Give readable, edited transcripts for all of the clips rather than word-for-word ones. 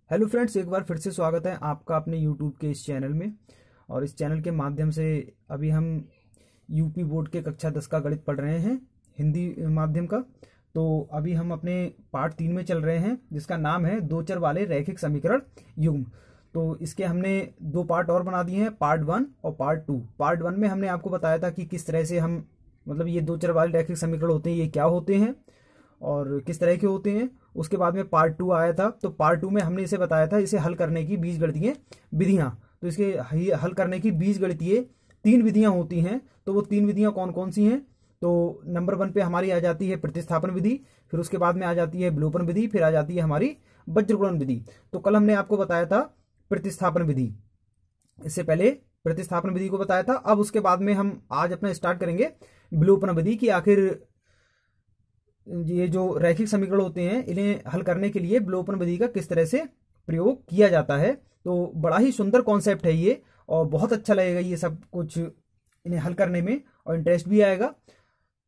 Hello friends, एक बार फिर से स्वागत है आपका अपने यूट्यूब के इस चैनल में। और इस चैनल के माध्यम से अभी हम यूपी बोर्ड के कक्षा 10 का गणित पढ़ रहे हैं, हिंदी माध्यम का। तो अभी हम अपने पार्ट 3 में चल रहे हैं, जिसका नाम है दो चर वाले रैखिक समीकरण युग्म। तो इसके हमने दो पार्ट और बना दिए हैं, पार्ट 1 और पार्ट 2। पार्ट 1 में हमने आपको बताया था कि किस तरह से हम मतलब ये दो चर वाले रैखिक समीकरण होते हैं, ये क्या होते हैं और किस तरह के होते हैं। उसके बाद में पार्ट 2 आया था, तो पार्ट 2 में हमने इसे बताया था, इसे हल करने की बीजगणितीय विधियां। तो इसके हल करने की बीजगणितीय 3 विधियां होती हैं। तो वो 3 विधियां कौन कौन सी हैं? तो नंबर 1 पे हमारी आ जाती है प्रतिस्थापन विधि, फिर उसके बाद में आ जाती है विलोपन विधि, फिर आ जाती है हमारी वज्रगुणन विधि। तो कल हमने आपको बताया था प्रतिस्थापन विधि, इससे पहले प्रतिस्थापन विधि को बताया था। अब उसके बाद में हम आज अपना स्टार्ट करेंगे विलोपन विधि की। आखिर ये जो रैखिक समीकरण होते हैं, इन्हें हल करने के लिए विलोपन विधि का किस तरह से प्रयोग किया जाता है। तो बड़ा ही सुंदर कॉन्सेप्ट है ये, और बहुत अच्छा लगेगा ये सब कुछ इन्हें हल करने में, और इंटरेस्ट भी आएगा।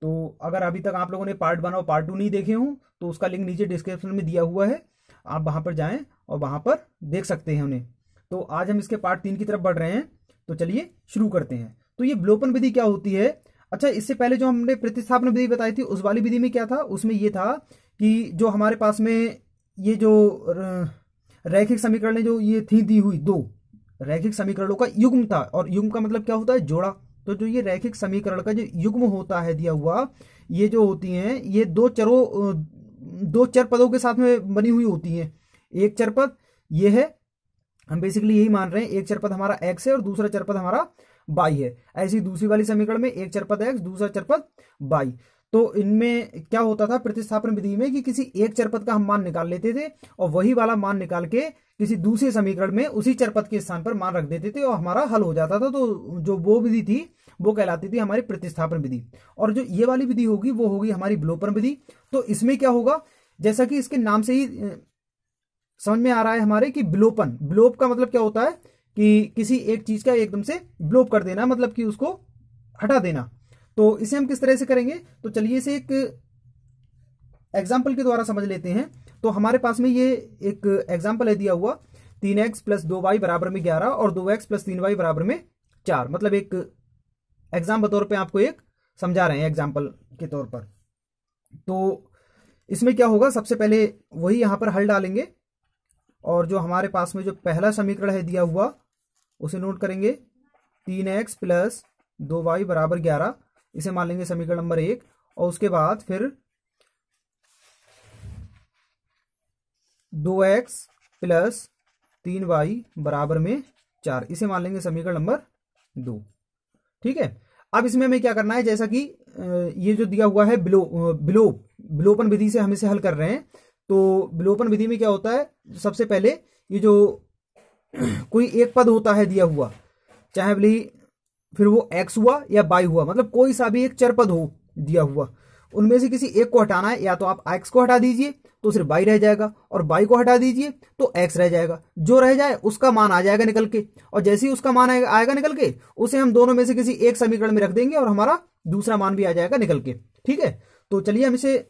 तो अगर अभी तक आप लोगों ने पार्ट 1 और पार्ट 2 नहीं देखे हों, तो उसका लिंक नीचे डिस्क्रिप्शन में दिया हुआ है, आप वहां पर जाएं और वहां पर देख सकते हैं उन्हें। तो आज हम इसके पार्ट 3 की तरफ बढ़ रहे हैं, तो चलिए शुरू करते हैं। तो ये विलोपन विधि क्या होती है? अच्छा, इससे पहले जो हमने प्रतिस्थापन विधि बताई थी, उस वाली विधि में क्या था? उसमें ये था कि जो हमारे पास में ये जो रैखिक समीकरण जो ये थी दी हुई दो रैखिक समीकरणों का युग्म था, और युग्म का मतलब क्या होता है? जोड़ा। तो जो ये रैखिक समीकरण का जो युग्म होता है दिया हुआ, ये जो होती हैं, ये दो चर पदों के साथ में बनी हुई होती हैं। एक चर पद ये है, हम बेसिकली यही मान रहे हैं, एक चर पद हमारा x है और दूसरा चर पद हमारा y है। ऐसी दूसरी वाली समीकरण में एक चर पद x, दूसरा चर पद y। तो इनमें क्या होता था प्रतिस्थापन विधि में कि किसी एक चर पद का हम मान निकाल लेते थे, और वही वाला मान निकाल के किसी दूसरे समीकरण में उसी चर पद के स्थान पर मान रख देते थे, और हमारा हल हो जाता था। तो जो वो विधि थी वो कहलाती थी हमारी प्रतिस्थापन विधि। और जो ये वाली विधि होगी वो होगी हमारी विलोपन विधि। तो इसमें क्या होगा, जैसा कि इसके नाम से ही समझ में आ रहा है हमारे कि विलोपन, विलोप का मतलब क्या होता है कि किसी एक चीज का एकदम से विलोप कर देना, मतलब कि उसको हटा देना। तो इसे हम किस तरह से करेंगे? तो चलिए इसे एक एग्जाम्पल के द्वारा समझ लेते हैं। तो हमारे पास में ये एक एग्जाम्पल है दिया हुआ, 3x + 2y बराबर में 11 और 2x + 3y बराबर में 4। मतलब एक एग्जाम के तौर पे आपको एक समझा रहे हैं, एग्जाम्पल के तौर पर। तो इसमें क्या होगा, सबसे पहले वही यहां पर हल डालेंगे, और जो हमारे पास में जो पहला समीकरण है दिया हुआ उसे नोट करेंगे। 3x + 2y बराबर 11, इसे मान लेंगे समीकरण नंबर 1। और उसके बाद फिर 2x + 3y बराबर में 4, इसे मान लेंगे समीकरण नंबर 2। ठीक है। अब इसमें हमें क्या करना है, जैसा कि ये जो दिया हुआ है विलोपन विधि से हम इसे हल कर रहे हैं। तो विलोपन विधि में क्या होता है, सबसे पहले ये जो कोई एक पद होता है दिया हुआ, चाहे भले फिर वो x हुआ या y हुआ, मतलब कोई सा भी एक चर पद हो दिया हुआ, उनमें से किसी एक को हटाना है। या तो आप x को हटा दीजिए तो सिर्फ y रह जाएगा, और y को हटा दीजिए तो x रह जाएगा। जो रह जाए उसका मान आ जाएगा निकल के, और जैसे ही उसका मान आएगा निकल के, उसे हम दोनों में से किसी एक समीकरण में रख देंगे और हमारा दूसरा मान भी आ जाएगा निकल के। ठीक है। तो चलिए हम इसे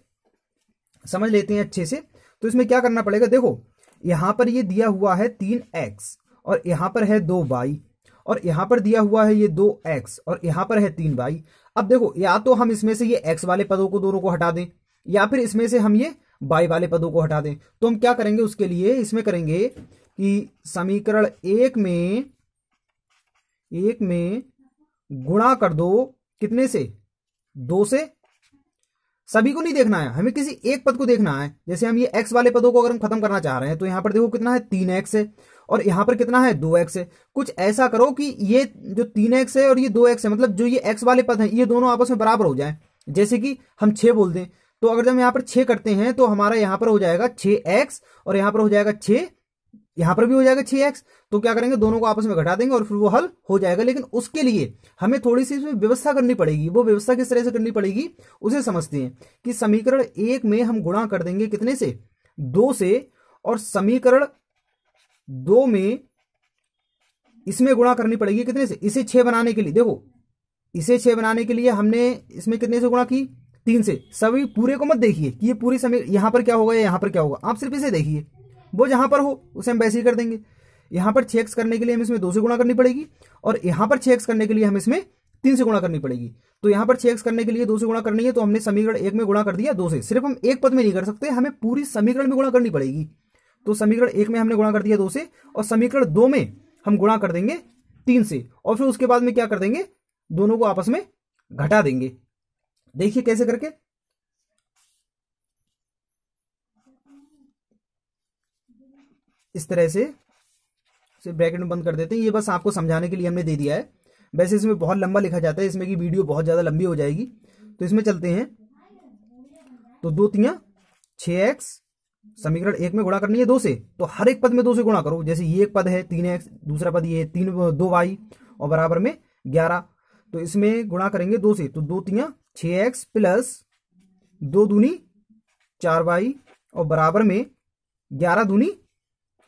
समझ लेते हैं अच्छे से। तो इसमें क्या करना पड़ेगा, देखो यहां पर ये दिया हुआ है 3x, और यहां पर है 2y, और यहां पर दिया हुआ है ये 2x, और यहां पर है 3y। अब देखो, या तो हम इसमें से ये x वाले पदों को दोनों को हटा दें, या फिर इसमें से हम ये y वाले पदों को हटा दें। तो हम क्या करेंगे उसके लिए, इसमें करेंगे कि समीकरण एक में गुणा कर दो, कितने से? 2 से। सभी को नहीं देखना है, हमें किसी एक पद को देखना है। जैसे हम ये x वाले पदों को अगर हम खत्म करना चाह रहे हैं, तो यहां पर देखो कितना है, 3x है, और यहां पर कितना है, 2x है। कुछ ऐसा करो कि ये जो 3x है और ये 2x है, मतलब जो ये x वाले पद हैं, ये दोनों आपस में बराबर हो जाए। जैसे कि हम 6 बोल दें, तो अगर जब हम यहां पर 6 करते हैं, तो हमारा यहां पर हो जाएगा 6x, और यहां पर हो जाएगा 6, यहां पर भी हो जाएगा 6x। तो क्या करेंगे, दोनों को आपस में घटा देंगे और फिर वो हल हो जाएगा। लेकिन उसके लिए हमें थोड़ी सी इसमें व्यवस्था करनी पड़ेगी। वो व्यवस्था किस तरह से करनी पड़ेगी उसे समझते हैं। कि समीकरण 1 में हम गुणा कर देंगे कितने से? 2 से, और समीकरण 2 में इसमें गुणा करनी पड़ेगी कितने से? इसे 6 बनाने के लिए। देखो, इसे 6 बनाने के लिए हमने इसमें कितने से गुणा की? 3 से। सभी पूरे को मत देखिए कि ये पूरी समय यहां पर क्या होगा या यहां पर क्या होगा, आप सिर्फ इसे देखिए। वो जहां पर हो उसे हम वैसे ही कर देंगे। यहां पर 6x करने के लिए हम इसमें 2 से गुणा करनी पड़ेगी, और यहां पर 6x करने के लिए हम इसमें 3 से गुणा करनी पड़ेगी। तो यहां पर 6x करने के लिए 2 से गुणा करनी है, तो हमने समीकरण 1 में गुणा कर दिया 2 से। सिर्फ हम एक पद में नहीं कर सकते, हमें पूरी समीकरण में गुणा करनी पड़ेगी। तो समीकरण 1 में हमने गुणा कर दिया 2 से, और समीकरण 2 में हम गुणा कर देंगे 3 से, और फिर उसके बाद में क्या कर देंगे, दोनों को आपस में घटा देंगे। देखिए कैसे करके, इस तरह से ब्रैकेट में बंद कर देते हैं। ये बस आपको समझाने के लिए हमने दे दिया है, वैसे इसमें बहुत लंबा लिखा जाता है, इसमें की वीडियो बहुत ज्यादा लंबी हो जाएगी। तो इसमें चलते हैं। तो 2 तियां 6x, समीकरण 1 में गुणा करनी है 2 से, तो हर एक पद में 2 से गुणा करो। जैसे ये एक पद है 3x, दूसरा पद ये 2y और बराबर में 11, तो इसमें गुणा करेंगे 2 से। तो 2 तियां 6x प्लस 2 दूनी 4y और बराबर में 11 दूनी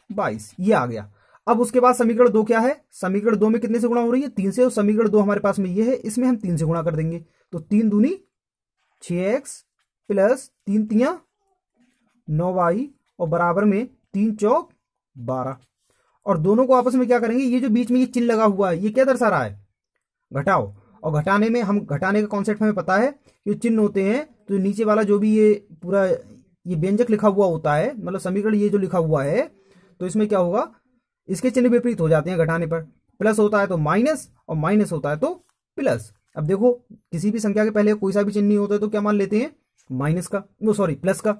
22, ये आ गया। अब उसके बाद समीकरण 2 क्या है, समीकरण 2 में कितने से गुणा हो रही है, 3 से, और समीकरण 2 हमारे पास में ये है, इसमें हम 3 से गुणा कर देंगे। तो 3 दूनी 6x प्लस 3 तियां 9y और बराबर में 3 चौक 12, और दोनों को आपस में क्या करेंगे, ये जो बीच में ये चिन्ह लगा हुआ है ये क्या दर्शा रहा है, घटाओ। और घटाने में हम, घटाने का कॉन्सेप्ट हमें पता है, ये चिन्ह होते हैं तो नीचे वाला जो भी ये पूरा ये व्यंजक लिखा हुआ होता है, मतलब समीकरण ये जो लिखा हुआ है, तो इसमें क्या होगा, इसके चिन्ह विपरीत हो जाते हैं घटाने पर। प्लस होता है तो माइनस, और माइनस होता है तो प्लस। अब देखो किसी भी संख्या के पहले कोई सा भी चिन्ह नहीं होता है तो क्या मान लेते हैं, माइनस का, नो सॉरी प्लस का।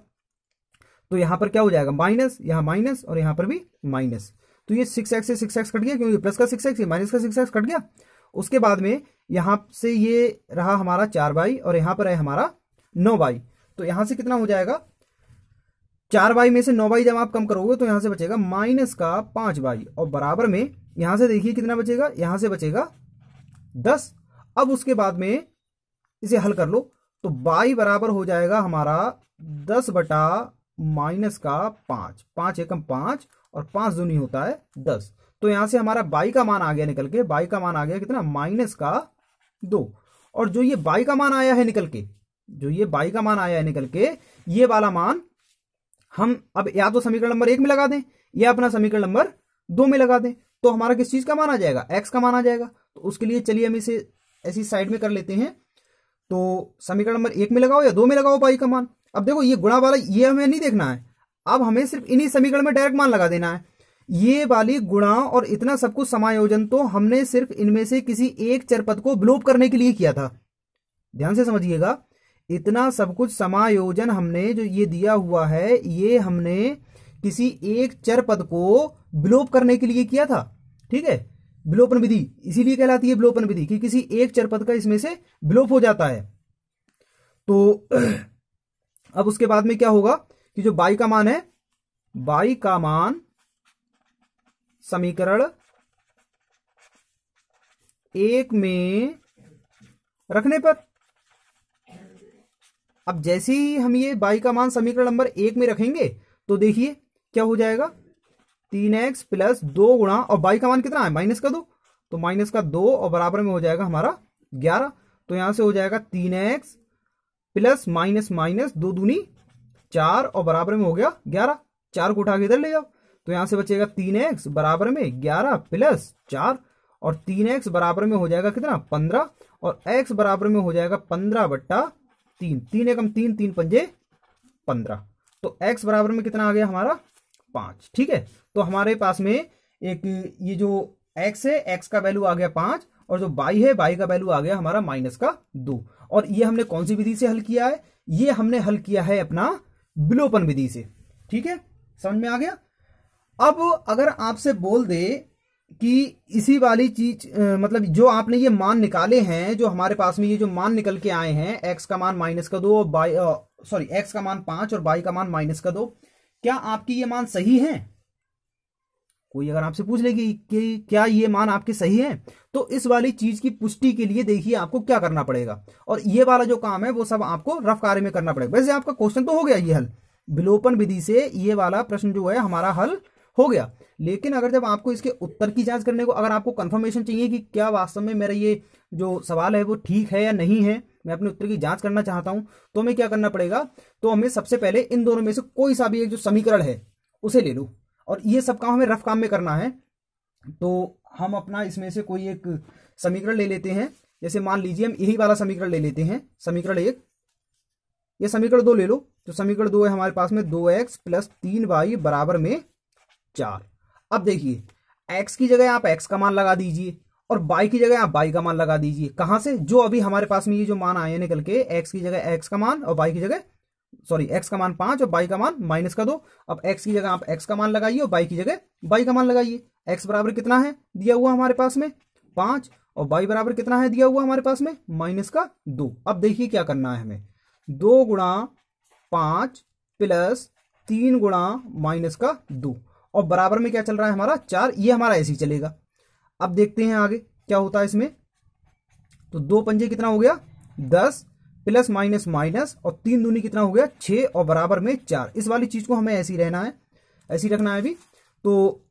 तो यहां पर क्या हो जाएगा, माइनस, यहां माइनस और यहां पर भी माइनस। तो ये 6x से 6x कट गया, क्योंकि प्लस का 6x, माइनस का 6x कट गया। उसके बाद में यहां से ये रहा हमारा 4y और यहां पर है हमारा 9y। तो यहां से कितना हो जाएगा, 4y में से 9y जब आप कम करोगे तो यहां से बचेगा माइनस का 5y, और बराबर में यहां से देखिए कितना बचेगा, यहां से बचेगा 10। अब उसके बाद में इसे हल कर लो, तो y बराबर हो जाएगा हमारा 10 बटा माइनस का 5, 5 एकम 5 और 5 दूनी होता है 10। तो यहां से हमारा y का मान आ गया निकल के, y का मान आ गया कितना, माइनस का 2। और जो ये y का मान आया है निकल के, जो ये y का मान आया है निकल के, ये वाला मान हम अब या तो समीकरण नंबर 1 में लगा दें या अपना समीकरण नंबर 2 में लगा दें, तो हमारा किस चीज का मान आ जाएगा, x का मान आ जाएगा। तो उसके लिए चलिए हम इसे ऐसी साइड में कर लेते हैं। तो समीकरण नंबर 1 में लगाओ या 2 में लगाओ y का मान। अब देखो ये गुणा वाला ये हमें नहीं देखना है, अब हमें सिर्फ इन्हीं समीकरण में डायरेक्ट मान लगा देना है। ये वाली गुणा और इतना सब कुछ समायोजन तो हमने सिर्फ इनमें से किसी एक चरपद को विलोप करने के लिए किया था, ध्यान से समझिएगा। इतना सब कुछ समायोजन हमने जो ये दिया हुआ है, ये हमने किसी एक चर पद को विलोप करने के लिए किया था, ठीक है। विलोपन विधि इसीलिए कहलाती है विलोपन विधि कि किसी एक चर पद का इसमें से विलोप हो जाता है। तो अब उसके बाद में क्या होगा कि जो y का मान है, y का मान समीकरण 1 में रखने पर, अब जैसे ही हम ये y का मान समीकरण नंबर 1 में रखेंगे तो देखिए क्या हो जाएगा, 3x प्लस 2 गुणा, और y का मान कितना है, माइनस का 2, तो माइनस का 2 और बराबर में हो जाएगा हमारा 11। तो यहां से हो जाएगा 3x प्लस माइनस माइनस 2 दूनी 4 और बराबर में हो गया 11। 4 को उठा के इधर ले जाओ, तो यहां से बचेगा 3x बराबर में 11 प्लस 4, और 3x बराबर में हो जाएगा कितना, 15, और x बराबर में हो जाएगा 15 बट्टा 3, 3 एकम 3, 3 पंजे 15। तो x बराबर में कितना आ गया हमारा 5, ठीक है। तो हमारे पास में एक ये जो x है, x का वैल्यू आ गया 5, और जो y है, y का वैल्यू आ गया हमारा माइनस का 2। और ये हमने कौन सी विधि से हल किया है, ये हमने हल किया है अपना विलोपन विधि से, ठीक है, समझ में आ गया। अब अगर आपसे बोल दे कि इसी वाली चीज मतलब जो आपने ये मान निकाले हैं, जो हमारे पास में ये जो मान निकल के आए हैं, x का मान माइनस का 2 और x का मान 5 और y का मान माइनस का 2, क्या आपकी ये मान सही हैं? कोई अगर आपसे पूछ लेगी कि क्या ये मान आपके सही हैं, तो इस वाली चीज की पुष्टि के लिए देखिए आपको क्या करना पड़ेगा, और ये वाला जो काम है वो सब आपको रफ कार्य में करना पड़ेगा। वैसे आपका क्वेश्चन तो हो गया ये हल, विलोपन विधि से ये वाला प्रश्न जो है हमारा हल हो गया। लेकिन अगर जब आपको इसके उत्तर की जांच करने को, अगर आपको कंफर्मेशन चाहिए कि क्या वास्तव में मेरा ये जो सवाल है वो ठीक है या नहीं है, मैं अपने उत्तर की जांच करना चाहता हूं, तो हमें क्या करना पड़ेगा, तो हमें सबसे पहले इन दोनों में से कोई सा भी एक जो समीकरण है उसे ले लो। और ये सब काम हमें रफ काम में करना है। तो हम अपना इसमें से कोई एक समीकरण ले लेते हैं। जैसे मान लीजिए हम यही वाला समीकरण ले लेते हैं, समीकरण 1। ये समीकरण 2 ले लो। तो समीकरण 2 है हमारे पास में 2x + 3y बराबर में 4। अब देखिए x की जगह आप x का मान लगा दीजिए और y की जगह आप y का मान लगा दीजिए। कहां से? जो अभी हमारे पास में ये जो मान आए निकल के, x की जगह x का मान और y की जगह x का मान 5 और y का मान -2। अब x की जगह आप x का मान लगाइए और y की जगह y का मान लगाइए। x बराबर कितना है दिया हुआ हमारे पास में 5 और y बराबर कितना है दिया हुआ हमारे पास में -2। अब देखिए क्या करना है हमें, 2 गुणा 5 प्लस 3 गुणा -2 और बराबर में क्या चल रहा है हमारा 4। ये हमारा ऐसे ही चलेगा। अब देखते हैं आगे क्या होता है इसमें। तो 2 पंजे कितना हो गया 10 प्लस माइनस माइनस और 3 दूनी कितना हो गया 6 और बराबर में 4। इस वाली चीज को हमें ऐसे ही रहना है, ऐसे ही रखना है अभी। तो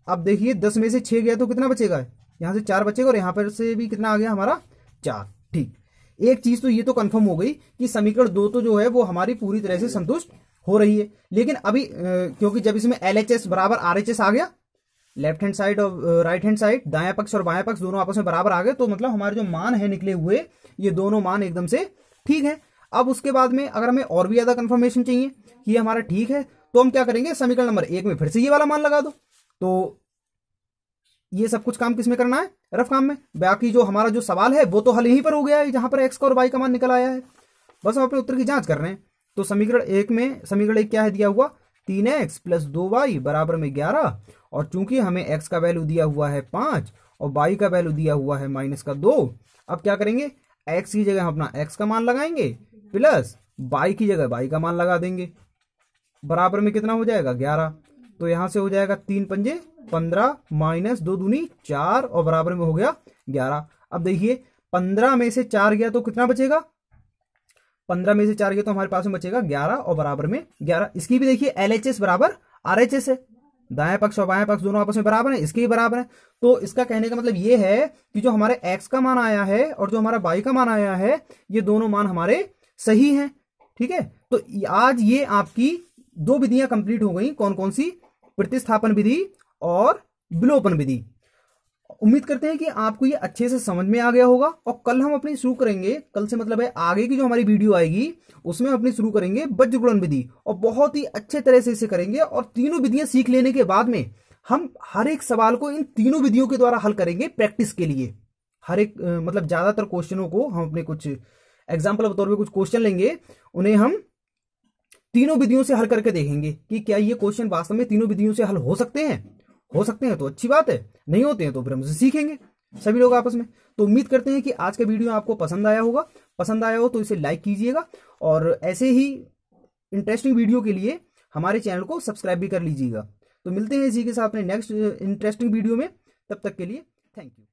अब देखिए 10 में से 6 गया तो कितना बचेगा, यहां से 4 बचेगा और यहां पर से भी कितना आ गया हमारा 4। ठीक, एक चीज तो ये तो कंफर्म हो गई कि समीकरण 2 तो जो है वो हमारी पूरी तरह से संतुष्ट हो रही है। लेकिन अभी क्योंकि जब इसमें LHS बराबर RHS आ गया, लेफ्ट हैंड साइड और राइट हैंड साइड, दायां पक्ष और बायां पक्ष दोनों आपस में बराबर आ गए, तो मतलब हमारे जो मान है निकले हुए ये दोनों मान एकदम से ठीक है। अब उसके बाद में अगर हमें और भी ज्यादा कंफर्मेशन चाहिए कि ये हमारा ठीक है, तो हम क्या करेंगे, समीकरण नंबर 1 में फिर से ये वाला मान लगा दो। तो ये सब कुछ काम किसमें करना है, रफ काम में। बाकी जो हमारा जो सवाल है वो तो हल यहीं पर हो गया है, जहां पर x का और y का मान निकल आया है। बस हम अपने उत्तर की जांच कर रहे हैं। तो समीकरण 1 में, समीकरण 1 क्या है दिया हुआ 3x + 2y बराबर में 11। और चूंकि हमें x का वैल्यू दिया हुआ है 5 और y का वैल्यू दिया हुआ है -2, अब क्या करेंगे, x की जगह हम अपना x का मान लगाएंगे प्लस y की जगह y का मान लगा देंगे। बराबर में कितना हो जाएगा 11। तो यहां से हो जाएगा 3 पंजे 15 -2 दूनी 4 और बराबर में हो गया 11। अब देखिए 15 में से 4 गया तो कितना बचेगा, 15 में से 4 गया तो हमारे पास में बचेगा 11 और बराबर में 11। इसकी भी देखिए LHS बराबर RHS है, दाएं पक्ष और बाएं पक्ष दोनों आपस में बराबर है, इसके भी बराबर है। तो इसका कहने का मतलब ये है कि जो हमारे x का मान आया है और जो हमारा y का मान आया है, ये दोनों मान हमारे सही हैं। ठीक है, तो आज ये आपकी 2 विधियां कंप्लीट हो गई। कौन कौन सी, प्रतिस्थापन विधि और विलोपन विधि। उम्मीद करते हैं कि आपको ये अच्छे से समझ में आ गया होगा। और कल हम अपनी शुरू करेंगे, कल से मतलब है आगे की जो हमारी वीडियो आएगी उसमें हम अपनी शुरू करेंगे वज्रगुणन विधि, और बहुत ही अच्छे तरह से इसे करेंगे। और तीनों विधियां सीख लेने के बाद में हम हर एक सवाल को इन तीनों विधियों के द्वारा हल करेंगे प्रैक्टिस के लिए। हर एक मतलब ज्यादातर क्वेश्चनों को हम अपने कुछ एग्जाम्पल के तौर पर कुछ क्वेश्चन लेंगे, उन्हें हम तीनों विधियों से हल करके देखेंगे कि क्या ये क्वेश्चन वास्तव में तीनों विधियों से हल हो सकते हैं। हो सकते हैं तो अच्छी बात है, नहीं होते हैं तो फिर हम उसे सीखेंगे सभी लोग आपस में। तो उम्मीद करते हैं कि आज का वीडियो आपको पसंद आया होगा। पसंद आया हो तो इसे लाइक कीजिएगा और ऐसे ही इंटरेस्टिंग वीडियो के लिए हमारे चैनल को सब्सक्राइब भी कर लीजिएगा। तो मिलते हैं इसी के साथ अपने नेक्स्ट इंटरेस्टिंग वीडियो में, तब तक के लिए थैंक यू।